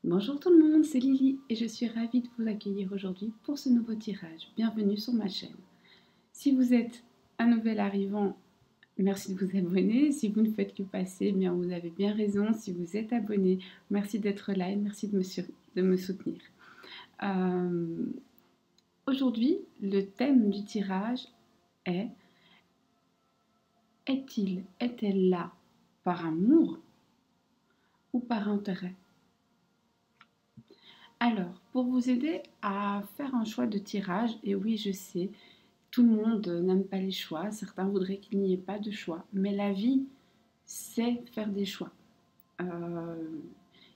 Bonjour tout le monde, c'est Lily et je suis ravie de vous accueillir aujourd'hui pour ce nouveau tirage. Bienvenue sur ma chaîne. Si vous êtes un nouvel arrivant, merci de vous abonner. Si vous ne faites que passer, eh bien vous avez bien raison. Si vous êtes abonné, merci d'être là et merci de me soutenir. Aujourd'hui, le thème du tirage est est-elle là par amour ou par intérêt? Alors, pour vous aider à faire un choix de tirage, et oui, je sais, tout le monde n'aime pas les choix, certains voudraient qu'il n'y ait pas de choix, mais la vie, c'est faire des choix.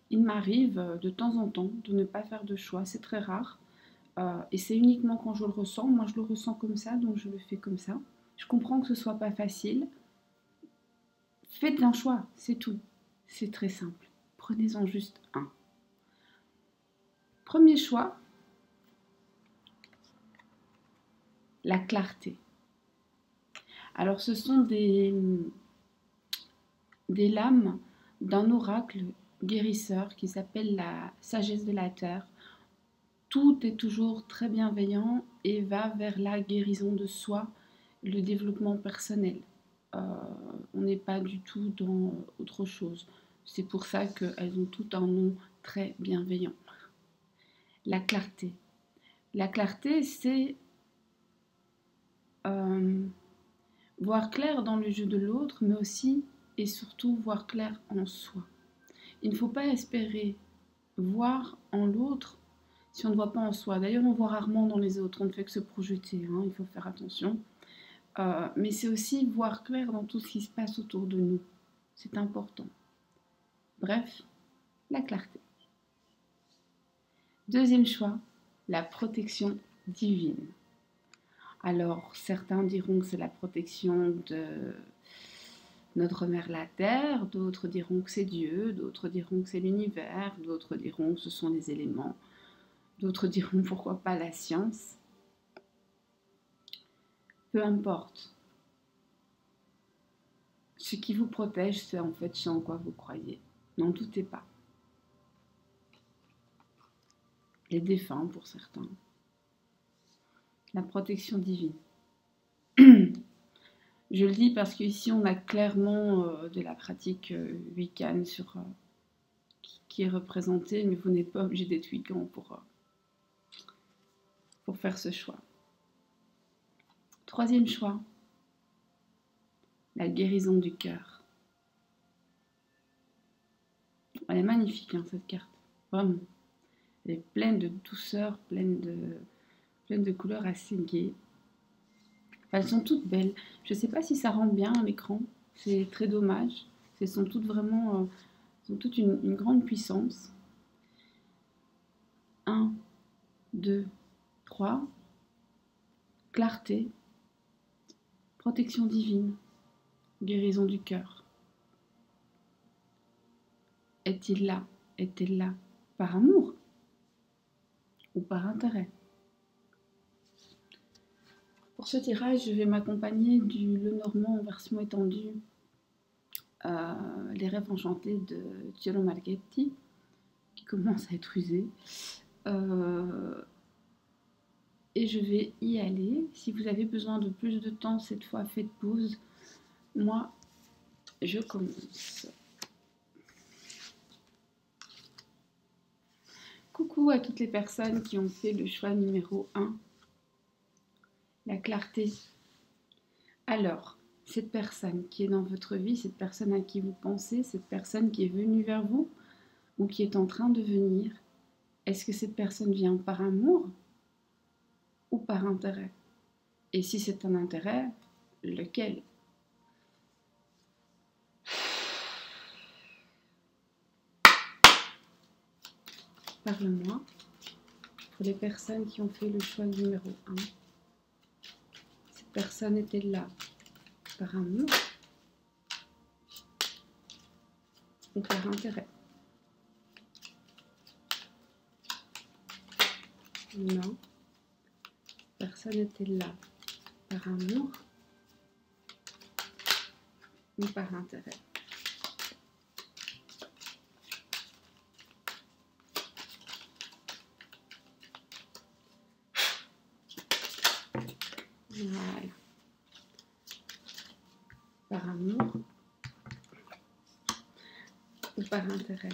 Il m'arrive de temps en temps de ne pas faire de choix, c'est très rare, et c'est uniquement quand je le ressens. Moi, je le ressens comme ça, donc je le fais comme ça. Je comprends que ce soit pas facile. Faites un choix, c'est tout. C'est très simple. Prenez-en juste un. Premier choix, la clarté. Alors ce sont des lames d'un oracle guérisseur qui s'appelle la sagesse de la terre. Tout est toujours très bienveillant et va vers la guérison de soi, le développement personnel. On n'est pas du tout dans autre chose. C'est pour ça qu'elles ont tout un nom très bienveillant. La clarté. La clarté, c'est voir clair dans le jeu de l'autre, mais aussi et surtout voir clair en soi. Il ne faut pas espérer voir en l'autre si on ne voit pas en soi. D'ailleurs, on voit rarement dans les autres, on ne fait que se projeter, hein, il faut faire attention. Mais c'est aussi voir clair dans tout ce qui se passe autour de nous. C'est important. Bref, la clarté. Deuxième choix, la protection divine. Alors, certains diront que c'est la protection de notre mère la terre, d'autres diront que c'est Dieu, d'autres diront que c'est l'univers, d'autres diront que ce sont les éléments, d'autres diront pourquoi pas la science. Peu importe. Ce qui vous protège, c'est en fait ce en quoi vous croyez. N'en doutez pas. Les défunts pour certains. La protection divine. Je le dis parce qu'ici on a clairement de la pratique Wiccan qui est représentée, mais vous n'êtes pas obligé d'être Wiccan pour faire ce choix. Troisième choix, la guérison du cœur. Elle est magnifique hein, cette carte, vraiment. Elle est pleine de douceur, pleine de couleurs assez gaies. Elles sont toutes belles. Je ne sais pas si ça rend bien à l'écran. C'est très dommage. Elles sont toutes vraiment... Elles ont toutes une grande puissance. 1, 2, 3. Clarté. Protection divine. Guérison du cœur. Est-il là? Est-elle là par amour ou par intérêt? Pour ce tirage, je vais m'accompagner du Lenormand en version étendue, Les rêves enchantés de Giulio Marchetti, qui commence à être usé. Et je vais y aller. Si vous avez besoin de plus de temps, cette fois, faites pause. Moi, je commence. Coucou à toutes les personnes qui ont fait le choix numéro 1. La clarté. Alors, cette personne qui est dans votre vie, cette personne à qui vous pensez, cette personne qui est venue vers vous ou qui est en train de venir, est-ce que cette personne vient par amour ou par intérêt? Et si c'est un intérêt, lequel? Parle-moi. Pour les personnes qui ont fait le choix numéro 1, cette personne était là par amour ou par intérêt? Non. Personne n'était là par amour ou par intérêt. Voilà. Par amour ou par intérêt?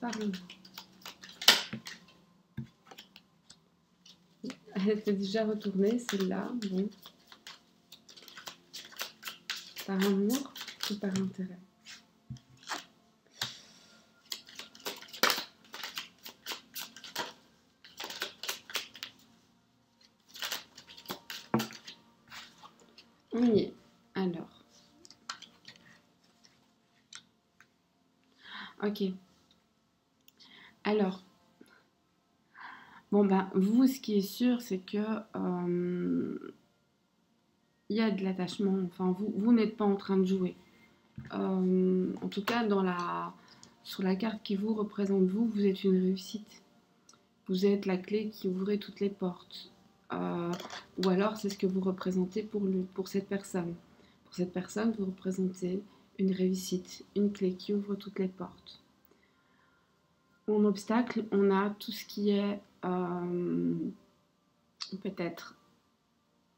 Par amour. Elle s'est déjà retournée, celle-là. Bon. Par amour ou par intérêt? On y est. Alors. Ok. Alors. Bon, ben, vous, ce qui est sûr, c'est que il y a de l'attachement. Enfin, vous n'êtes pas en train de jouer. En tout cas, sur la carte qui vous représente, vous êtes une réussite. Vous êtes la clé qui ouvrait toutes les portes. Ou alors, c'est ce que vous représentez pour cette personne. Pour cette personne, vous représentez une réussite, une clé qui ouvre toutes les portes. En obstacle, on a tout ce qui est peut-être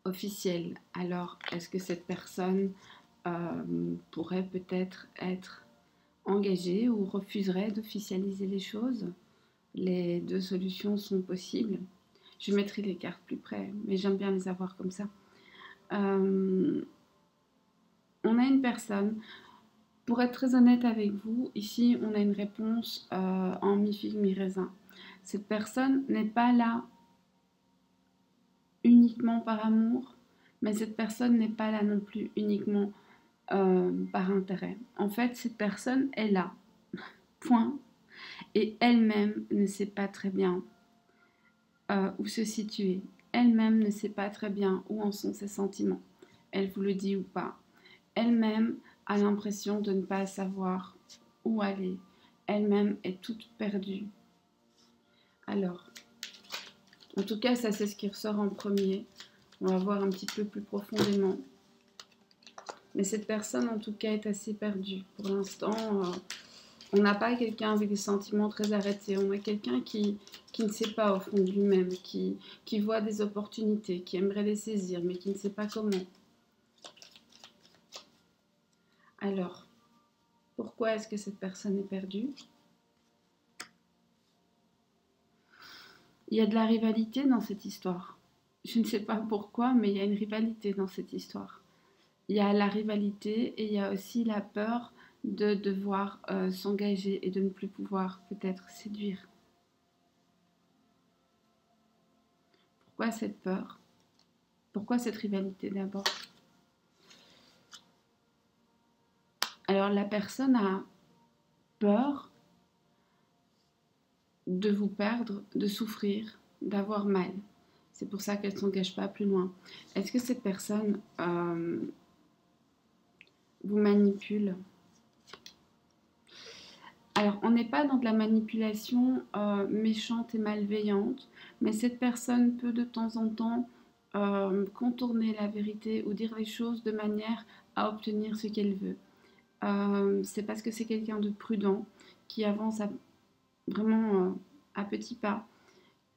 officiel. Alors, est-ce que cette personne pourrait peut-être être engagée ou refuserait d'officialiser les choses? Les deux solutions sont possibles. Je mettrai les cartes plus près, mais j'aime bien les avoir comme ça. On a une personne, pour être très honnête avec vous, ici on a une réponse en mi-figue, mi-raisin. Cette personne n'est pas là uniquement par amour, mais cette personne n'est pas là non plus uniquement par intérêt. En fait, cette personne est là, point, et elle-même ne sait pas très bien où se situer. Elle-même ne sait pas très bien où en sont ses sentiments. Elle vous le dit ou pas. Elle-même a l'impression de ne pas savoir où aller. Elle-même est toute perdue. Alors, en tout cas, ça c'est ce qui ressort en premier. On va voir un petit peu plus profondément. Mais cette personne, en tout cas, est assez perdue. Pour l'instant, on n'a pas quelqu'un avec des sentiments très arrêtés. On a quelqu'un qui ne sait pas au fond de lui-même, qui voit des opportunités, qui aimerait les saisir, mais qui ne sait pas comment. Alors, pourquoi est-ce que cette personne est perdue? Il y a de la rivalité dans cette histoire. Je ne sais pas pourquoi, mais il y a une rivalité dans cette histoire. Il y a la rivalité et il y a aussi la peur de devoir s'engager et de ne plus pouvoir peut-être séduire. Pourquoi cette peur? Pourquoi cette rivalité d'abord? Alors la personne a peur de vous perdre, de souffrir, d'avoir mal. C'est pour ça qu'elle ne s'engage pas plus loin. Est-ce que cette personne vous manipule? Alors, on n'est pas dans de la manipulation méchante et malveillante, mais cette personne peut de temps en temps contourner la vérité ou dire les choses de manière à obtenir ce qu'elle veut. C'est parce que c'est quelqu'un de prudent qui avance vraiment à petits pas,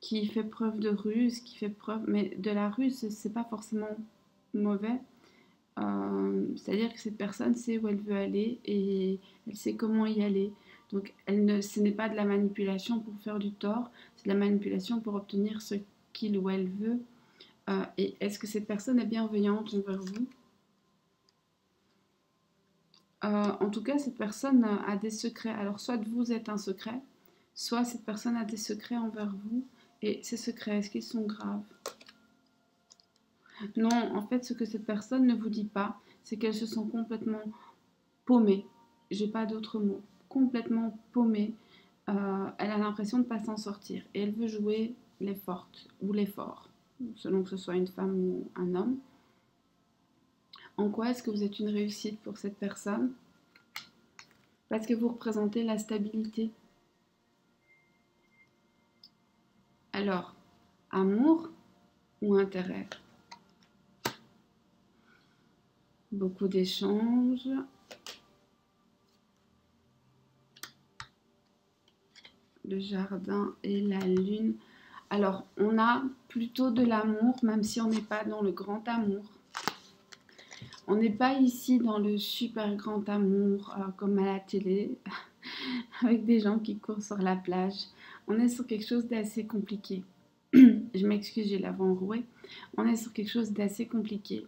qui fait preuve de ruse, qui fait preuve, mais de la ruse, c'est pas forcément mauvais. C'est-à-dire que cette personne sait où elle veut aller et elle sait comment y aller. Donc ce n'est pas de la manipulation pour faire du tort, c'est de la manipulation pour obtenir ce qu'il ou elle veut. Et est-ce que cette personne est bienveillante envers vous? En tout cas, cette personne a des secrets. Alors soit vous êtes un secret, soit cette personne a des secrets envers vous. Et ces secrets, est-ce qu'ils sont graves? Non, en fait, ce que cette personne ne vous dit pas, c'est qu'elle se sent complètement paumée. J'ai pas d'autre mot. Complètement paumée. Elle a l'impression de ne pas s'en sortir. Et elle veut jouer les fortes ou les forts, selon que ce soit une femme ou un homme. En quoi est-ce que vous êtes une réussite pour cette personne? Parce que vous représentez la stabilité. Alors, amour ou intérêt? Beaucoup d'échanges. Le jardin et la lune. Alors, on a plutôt de l'amour, même si on n'est pas dans le grand amour. On n'est pas ici dans le super grand amour comme à la télé, avec des gens qui courent sur la plage. On est sur quelque chose d'assez compliqué. Je m'excuse, j'ai la voix enrouée. On est sur quelque chose d'assez compliqué.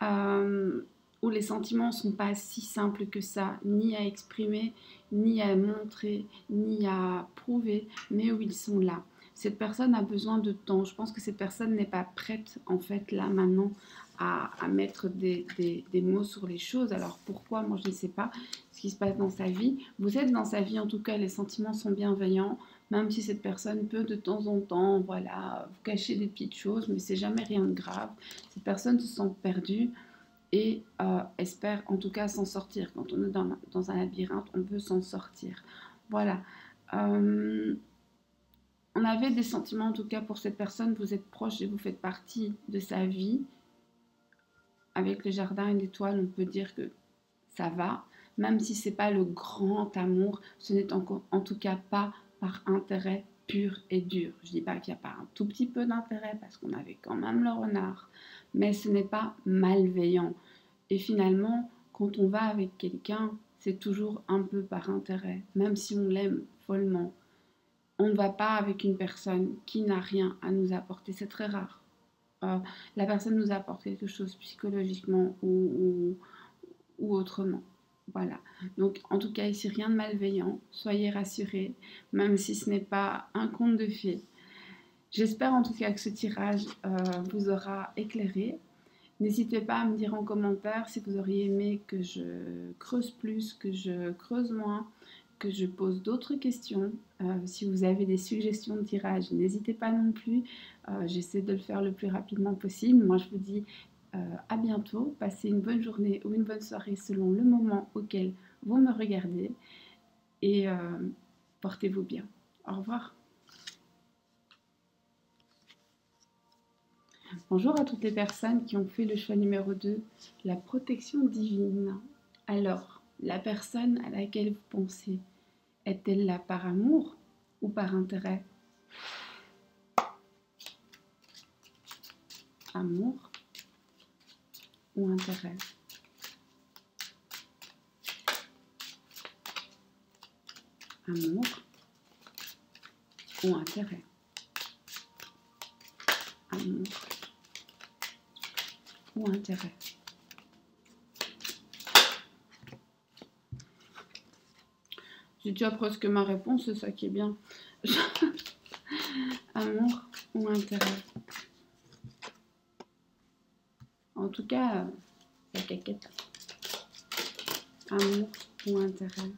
Où les sentiments ne sont pas si simples que ça, ni à exprimer, ni à montrer, ni à prouver, mais où ils sont là. Cette personne a besoin de temps. Je pense que cette personne n'est pas prête, en fait, là, maintenant, à mettre des mots sur les choses. Alors pourquoi? Moi, je ne sais pas ce qui se passe dans sa vie. Vous êtes dans sa vie, en tout cas, les sentiments sont bienveillants, même si cette personne peut de temps en temps, voilà, vous cacher des petites choses, mais c'est jamais rien de grave. Cette personne se sent perdue et espère en tout cas s'en sortir. Quand on est dans un labyrinthe, on veut s'en sortir. Voilà. On avait des sentiments en tout cas pour cette personne, vous êtes proche et vous faites partie de sa vie. Avec le jardin et l'étoile, on peut dire que ça va, même si c'est pas le grand amour, ce n'est en tout cas pas par intérêt pur et dur. Je dis pas qu'il n'y a pas un tout petit peu d'intérêt parce qu'on avait quand même le renard, mais ce n'est pas malveillant. Et finalement, quand on va avec quelqu'un, c'est toujours un peu par intérêt, même si on l'aime follement. On ne va pas avec une personne qui n'a rien à nous apporter, c'est très rare. La personne nous apporte quelque chose psychologiquement ou autrement. Voilà. Donc, en tout cas, ici, rien de malveillant. Soyez rassurés, même si ce n'est pas un conte de fées. J'espère en tout cas que ce tirage vous aura éclairé. N'hésitez pas à me dire en commentaire si vous auriez aimé que je creuse plus, que je creuse moins, que je pose d'autres questions. Si vous avez des suggestions de tirage, n'hésitez pas non plus. J'essaie de le faire le plus rapidement possible. Moi, je vous dis à bientôt. Passez une bonne journée ou une bonne soirée selon le moment auquel vous me regardez. Et portez-vous bien. Au revoir. Bonjour à toutes les personnes qui ont fait le choix numéro 2, la protection divine. Alors, la personne à laquelle vous pensez, est-elle là par amour ou par intérêt? Amour ou intérêt? Amour ou intérêt? Amour ou intérêt? J'ai déjà presque ma réponse, c'est ça qui est bien. Amour ou intérêt? En tout cas, la caquette. Amour ou intérêt?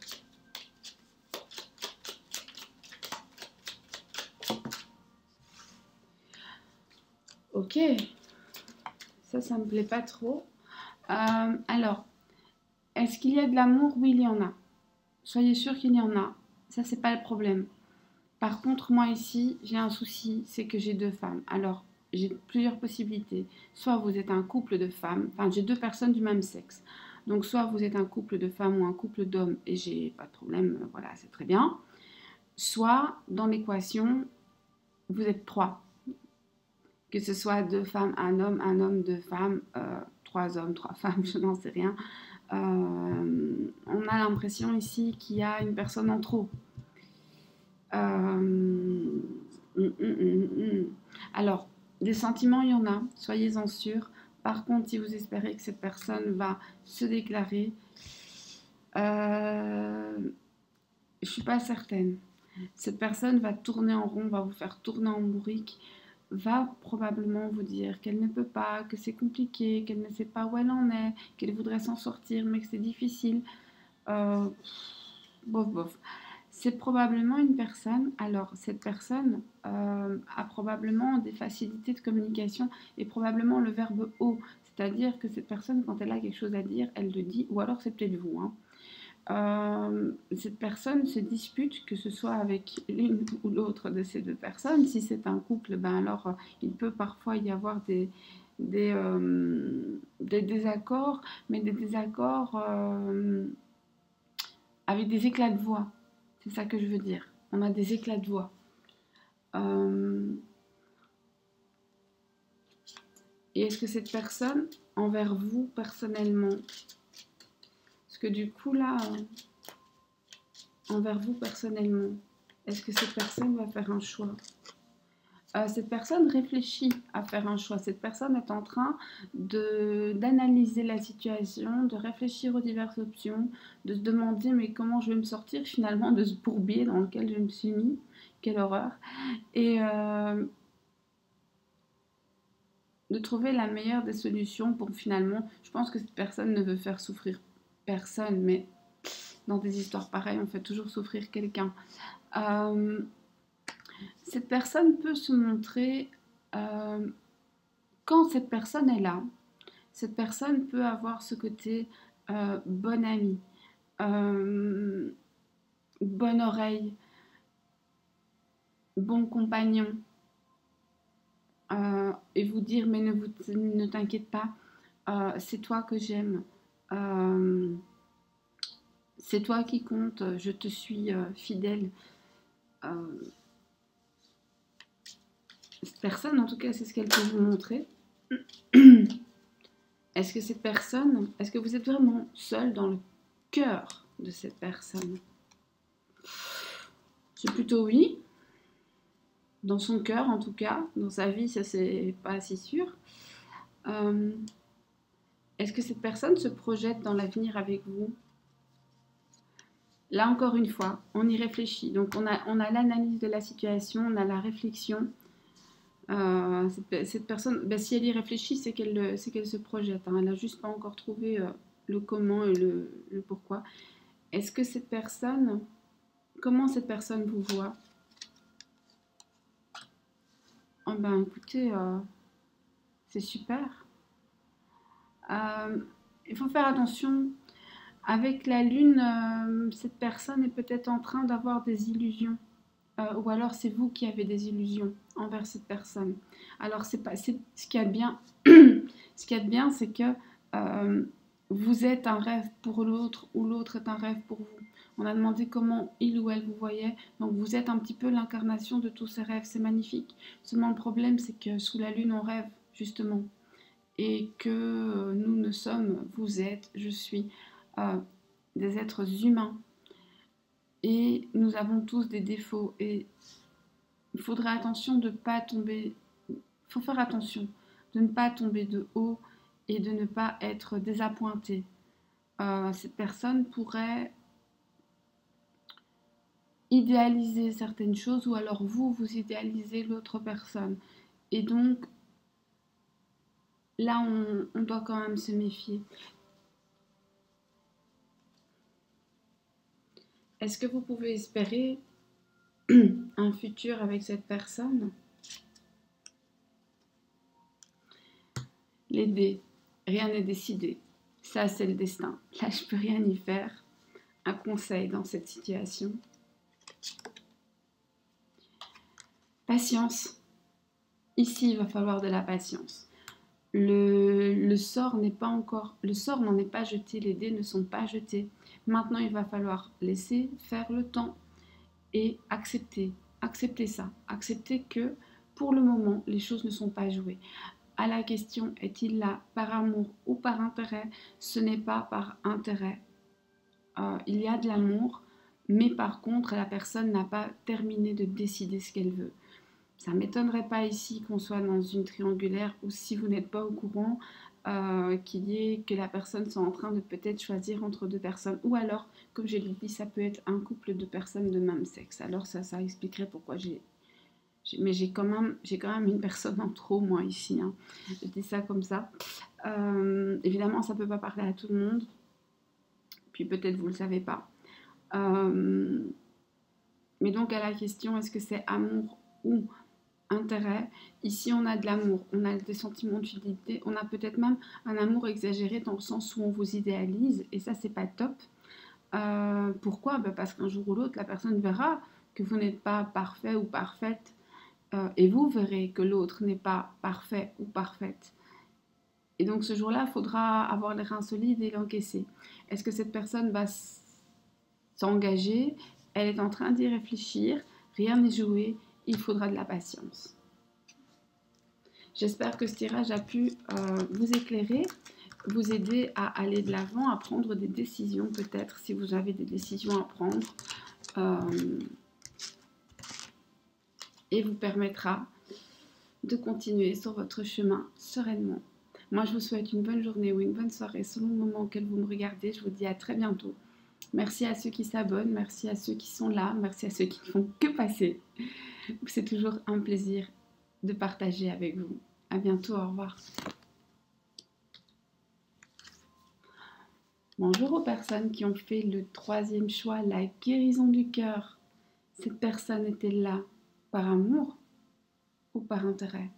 Ok, ça me plaît pas trop. Alors, est-ce qu'il y a de l'amour? Oui, il y en a. Soyez sûr qu'il y en a. Ça, c'est pas le problème. Par contre, moi ici, j'ai un souci, c'est que j'ai deux femmes. Alors, j'ai plusieurs possibilités. Soit vous êtes un couple de femmes, enfin, j'ai deux personnes du même sexe. Donc, soit vous êtes un couple de femmes ou un couple d'hommes et j'ai pas de problème, voilà, c'est très bien. Soit, dans l'équation, vous êtes trois. Que ce soit deux femmes, un homme, deux femmes, trois hommes, trois femmes, je n'en sais rien. On a l'impression ici qu'il y a une personne en trop. Alors, des sentiments, il y en a, soyez-en sûrs. Par contre, si vous espérez que cette personne va se déclarer, je ne suis pas certaine. Cette personne va tourner en rond, va vous faire tourner en bourrique, va probablement vous dire qu'elle ne peut pas, que c'est compliqué, qu'elle ne sait pas où elle en est, qu'elle voudrait s'en sortir, mais que c'est difficile. Bof, bof. C'est probablement une personne, alors cette personne a probablement des facilités de communication et probablement le verbe haut, c'est-à-dire que cette personne, quand elle a quelque chose à dire, elle le dit, ou alors c'est peut-être vous, hein. Cette personne se dispute, que ce soit avec l'une ou l'autre de ces deux personnes. Si c'est un couple, ben alors il peut parfois y avoir des désaccords, mais des désaccords avec des éclats de voix. C'est ça que je veux dire. On a des éclats de voix. Et est-ce que cette personne, envers vous personnellement, parce que du coup là, envers vous personnellement, est-ce que cette personne va faire un choix? Cette personne réfléchit à faire un choix. Cette personne est en train d'analyser la situation, de réfléchir aux diverses options, de se demander mais comment je vais me sortir finalement de ce bourbier dans lequel je me suis mis. Quelle horreur. Et de trouver la meilleure des solutions pour finalement... Je pense que cette personne ne veut faire souffrir personne, mais dans des histoires pareilles, on fait toujours souffrir quelqu'un. Cette personne peut se montrer... quand cette personne est là, cette personne peut avoir ce côté bon ami, bonne oreille, bon compagnon, et vous dire mais ne t'inquiète pas, c'est toi que j'aime, c'est toi qui compte, je te suis fidèle. Cette personne, en tout cas, c'est ce qu'elle peut vous montrer. Est-ce que cette personne, est-ce que vous êtes vraiment seul dans le cœur de cette personne? C'est plutôt oui. Dans son cœur, en tout cas. Dans sa vie, ça, c'est pas si sûr. Est-ce que cette personne se projette dans l'avenir avec vous? Là, encore une fois, on y réfléchit. Donc, on a l'analyse de la situation, on a la réflexion. Cette personne, ben, si elle y réfléchit, c'est qu'elle se projette. Hein. Elle n'a juste pas encore trouvé le comment et le pourquoi. Est-ce que cette personne, comment cette personne vous voit? Oh ben écoutez, c'est super. Il faut faire attention. Avec la lune, cette personne est peut-être en train d'avoir des illusions. Ou alors c'est vous qui avez des illusions envers cette personne. Alors ce qu'il y a de bien, ce qu'il y a de bien, c'est que vous êtes un rêve pour l'autre ou l'autre est un rêve pour vous. On a demandé comment il ou elle vous voyait, donc vous êtes un petit peu l'incarnation de tous ces rêves, c'est magnifique. Seulement le problème, c'est que sous la lune, on rêve justement, et que nous ne sommes, vous êtes, je suis, des êtres humains. Et nous avons tous des défauts et il faudra attention de ne pas tomber, il faut faire attention de ne pas tomber de haut et de ne pas être désappointé. Cette personne pourrait idéaliser certaines choses ou alors vous idéalisez l'autre personne. Et donc là, on doit quand même se méfier. Est-ce que vous pouvez espérer un futur avec cette personne? Les dés, rien n'est décidé. Ça, c'est le destin. Là, je peux rien y faire. Un conseil dans cette situation. Patience. Ici, il va falloir de la patience. Le sort n'est pas encore... Le sort n'en est pas jeté. Les dés ne sont pas jetés. Maintenant, il va falloir laisser faire le temps et accepter. Accepter ça. Accepter que, pour le moment, les choses ne sont pas jouées. À la question, est-il là par amour ou par intérêt? Ce n'est pas par intérêt. Il y a de l'amour, mais par contre, la personne n'a pas terminé de décider ce qu'elle veut. Ça ne m'étonnerait pas ici qu'on soit dans une triangulaire ou si vous n'êtes pas au courant, que la personne soit en train de peut-être choisir entre deux personnes. Ou alors, comme je l'ai dit, ça peut être un couple de personnes de même sexe. Alors ça expliquerait pourquoi mais j'ai quand même une personne en trop, moi, ici. Hein. Je dis ça comme ça. Évidemment, ça ne peut pas parler à tout le monde. Puis peut-être vous ne le savez pas. Mais donc, à la question, est-ce que c'est amour ou intérêt? Ici, on a de l'amour, on a des sentiments d'utilité, on a peut-être même un amour exagéré dans le sens où on vous idéalise. Et ça, c'est pas top. Pourquoi? Parce qu'un jour ou l'autre, la personne verra que vous n'êtes pas parfait ou parfaite. Et vous verrez que l'autre n'est pas parfait ou parfaite. Et donc ce jour-là, il faudra avoir les reins solides et l'encaisser. Est-ce que cette personne va s'engager? Elle est en train d'y réfléchir. Rien n'est joué. Il faudra de la patience. J'espère que ce tirage a pu vous éclairer, vous aider à aller de l'avant, à prendre des décisions peut-être, si vous avez des décisions à prendre. Et vous permettra de continuer sur votre chemin sereinement. Moi, je vous souhaite une bonne journée ou une bonne soirée selon le moment auquel vous me regardez. Je vous dis à très bientôt. Merci à ceux qui s'abonnent, merci à ceux qui sont là, merci à ceux qui ne font que passer. C'est toujours un plaisir de partager avec vous. À bientôt, au revoir. Bonjour aux personnes qui ont fait le troisième choix, la guérison du cœur. Cette personne était là par amour ou par intérêt?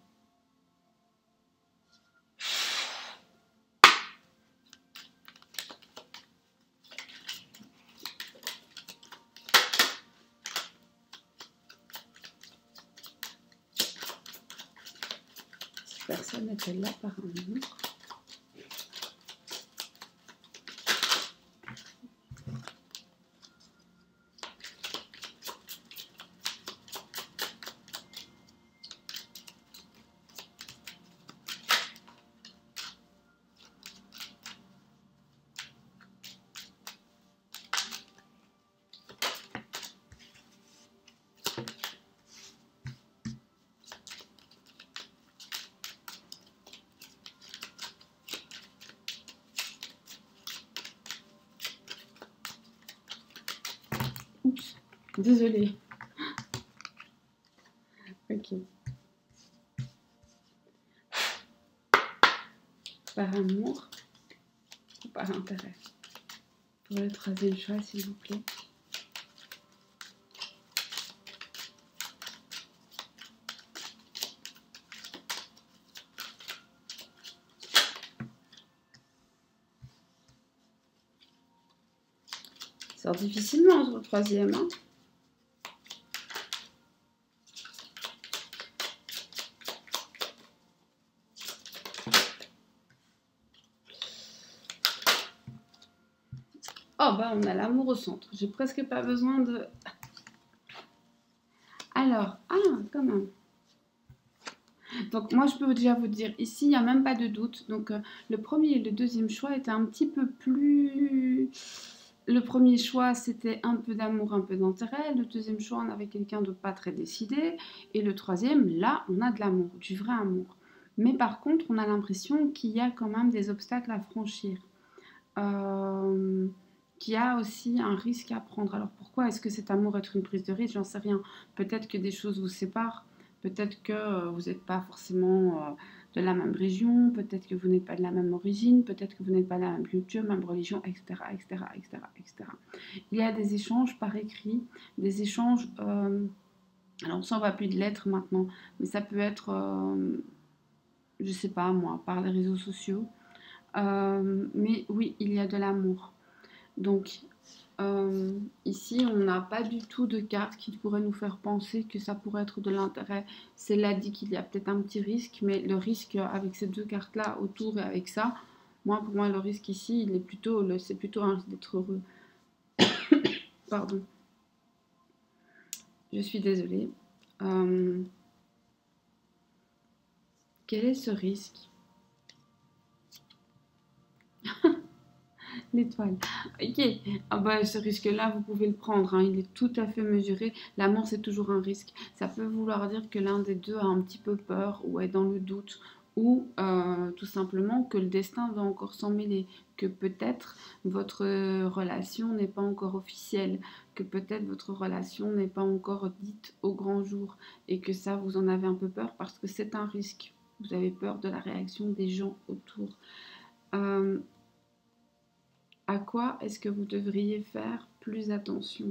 Cette personne était là par amour. Oups, désolée. Ok. Par amour ou par intérêt? Pour le troisième choix, s'il vous plaît. Ça sort difficilement sur le troisième, hein. Oh bah on a l'amour au centre. J'ai presque pas besoin de... Alors, quand même. Donc moi je peux déjà vous dire, ici il n'y a même pas de doute. Donc le premier et le deuxième choix étaient un petit peu plus... Le premier choix c'était un peu d'amour, un peu d'intérêt. Le deuxième choix on avait quelqu'un de pas très décidé. Et le troisième, là on a de l'amour, du vrai amour. Mais par contre on a l'impression qu'il y a quand même des obstacles à franchir. Qu'il y a aussi un risque à prendre. Alors pourquoi est-ce que cet amour est une prise de risque? J'en sais rien. Peut-être que des choses vous séparent. Peut-être que vous n'êtes pas forcément de la même région, peut-être que vous n'êtes pas de la même origine, peut-être que vous n'êtes pas de la même culture, même religion, etc., etc., etc., etc. Il y a des échanges par écrit, des échanges... alors ça, on ne voit plus de lettres maintenant, mais ça peut être, je ne sais pas moi, par les réseaux sociaux. Mais oui, il y a de l'amour. Donc, ici, on n'a pas du tout de carte qui pourrait nous faire penser que ça pourrait être de l'intérêt. C'est là dit qu'il y a peut-être un petit risque, mais le risque avec ces deux cartes-là autour et avec ça, pour moi, le risque ici, c'est plutôt un risque d'être heureux. Pardon. Je suis désolée. Quel est ce risque? L'étoile. Ok, ce risque-là, vous pouvez le prendre, hein. Il est tout à fait mesuré. L'amour, c'est toujours un risque. Ça peut vouloir dire que l'un des deux a un petit peu peur ou est dans le doute ou tout simplement que le destin va encore s'en mêler, que peut-être votre relation n'est pas encore officielle, que peut-être votre relation n'est pas encore dite au grand jour et que ça, vous en avez un peu peur parce que c'est un risque. Vous avez peur de la réaction des gens autour. À quoi est-ce que vous devriez faire plus attention?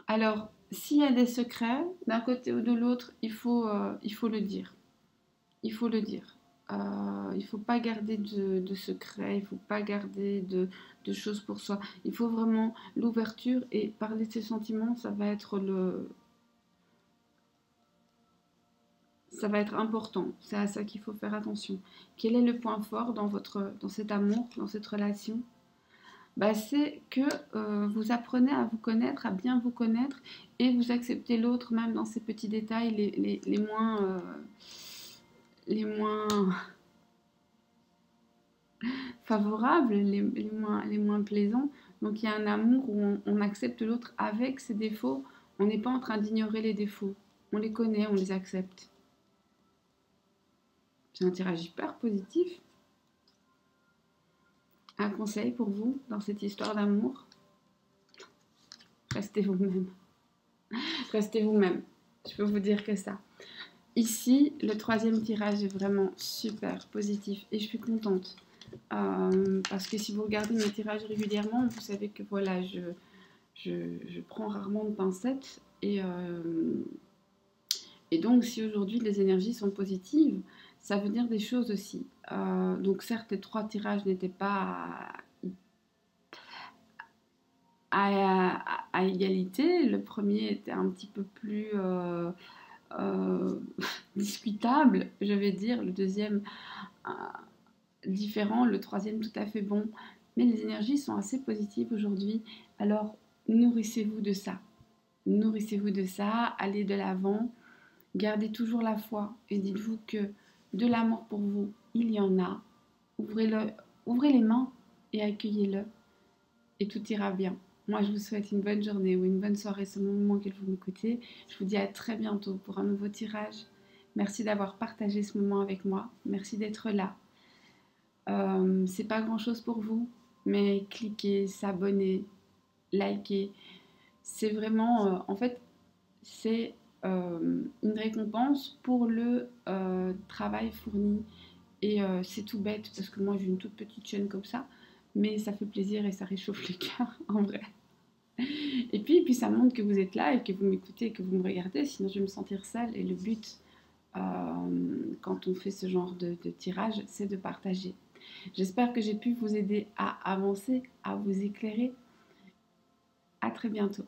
Alors, s'il y a des secrets, d'un côté ou de l'autre, il faut le dire. Il faut le dire. Il ne faut pas garder de secrets, il ne faut pas garder de choses pour soi. Il faut vraiment l'ouverture et parler de ses sentiments, ça va être important. C'est à ça qu'il faut faire attention. Quel est le point fort dans cet amour, dans cette relation? bah, c'est que vous apprenez à vous connaître, à bien vous connaître et vous acceptez l'autre même dans ces petits détails les moins favorables, les moins plaisants. Donc il y a un amour où on accepte l'autre avec ses défauts. On n'est pas en train d'ignorer les défauts. On les connaît, on les accepte. C'est un tirage hyper positif. Un conseil pour vous dans cette histoire d'amour, restez vous-même. Restez vous-même. Je peux vous dire que ça. Ici, le troisième tirage est vraiment super positif et je suis contente. Parce que si vous regardez mes tirages régulièrement, vous savez que voilà, je prends rarement de pincettes. Et donc, si aujourd'hui les énergies sont positives, ça veut dire des choses aussi. Donc, certes, les 3 tirages n'étaient pas à égalité. Le premier était un petit peu plus discutable, je vais dire. Le deuxième, différent. Le troisième, tout à fait bon. Mais les énergies sont assez positives aujourd'hui. Alors, nourrissez-vous de ça. Nourrissez-vous de ça. Allez de l'avant. Gardez toujours la foi. Et dites-vous que de l'amour pour vous, il y en a. Ouvrez les mains et accueillez-le. Et tout ira bien. Moi, je vous souhaite une bonne journée ou une bonne soirée selon le moment que vous m'écoutez. Je vous dis à très bientôt pour un nouveau tirage. Merci d'avoir partagé ce moment avec moi. Merci d'être là. C'est pas grand chose pour vous, mais cliquez, s'abonner, liker. C'est vraiment, en fait, c'est une récompense pour le travail fourni. Et c'est tout bête parce que moi j'ai une toute petite chaîne comme ça, mais ça fait plaisir et ça réchauffe le cœur en vrai. Et puis ça montre que vous êtes là et que vous m'écoutez et que vous me regardez, sinon je vais me sentir seule. Et le but, quand on fait ce genre de tirage, c'est de partager. J'espère que j'ai pu vous aider à avancer, à vous éclairer. À très bientôt.